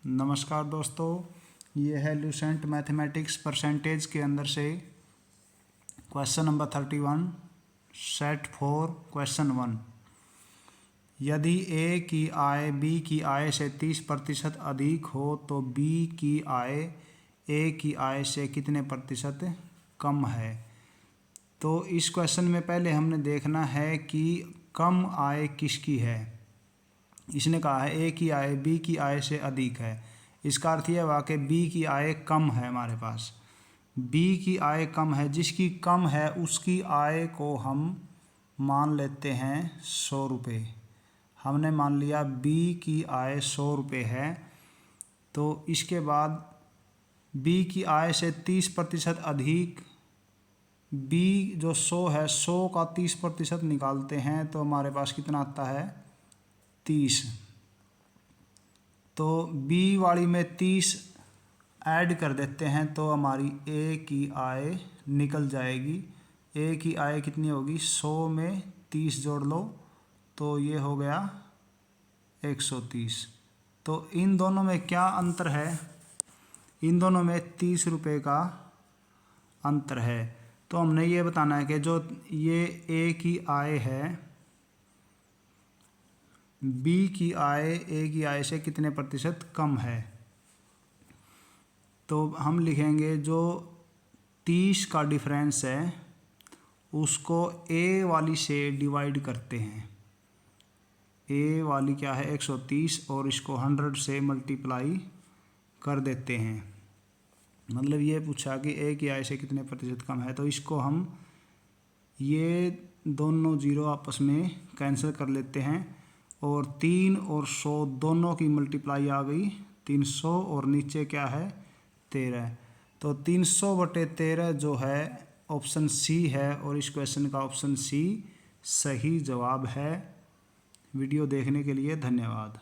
नमस्कार दोस्तों, ये है लूसेंट मैथमेटिक्स परसेंटेज के अंदर से क्वेश्चन नंबर 31 सेट 4 क्वेश्चन 1। यदि ए की आय बी की आय से 30% अधिक हो तो बी की आय ए की आय से कितने प्रतिशत कम है। तो इस क्वेश्चन में पहले हमने देखना है कि कम आय किसकी है। इसने कहा है ए की आय बी की आय से अधिक है, इसका अर्थ यह हुआ कि बी की आय कम है। हमारे पास बी की आय कम है, जिसकी कम है उसकी आय को हम मान लेते हैं 100 रुपये। हमने मान लिया बी की आय 100 रुपये है। तो इसके बाद बी की आय से 30% अधिक, बी जो 100 है 100 का 30% निकालते हैं तो हमारे पास कितना आता है 30। तो बी वाली में 30 ऐड कर देते हैं तो हमारी ए की आय निकल जाएगी। ए की आय कितनी होगी, 100 में 30 जोड़ लो तो ये हो गया 130। तो इन दोनों में क्या अंतर है, इन दोनों में 30 रुपये का अंतर है। तो हमने ये बताना है कि जो ये ए की आय है, बी की आय ए की आय से कितने प्रतिशत कम है। तो हम लिखेंगे जो 30 का डिफरेंस है उसको ए वाली से डिवाइड करते हैं। ए वाली क्या है 130 और इसको 100 से मल्टीप्लाई कर देते हैं। मतलब ये पूछा कि ए की आय से कितने प्रतिशत कम है। तो इसको हम ये दोनों जीरो आपस में कैंसिल कर लेते हैं और 3 और 100 दोनों की मल्टीप्लाई आ गई 300 और नीचे क्या है 13। तो 300/13 जो है ऑप्शन सी है और इस क्वेश्चन का ऑप्शन सी सही जवाब है। वीडियो देखने के लिए धन्यवाद।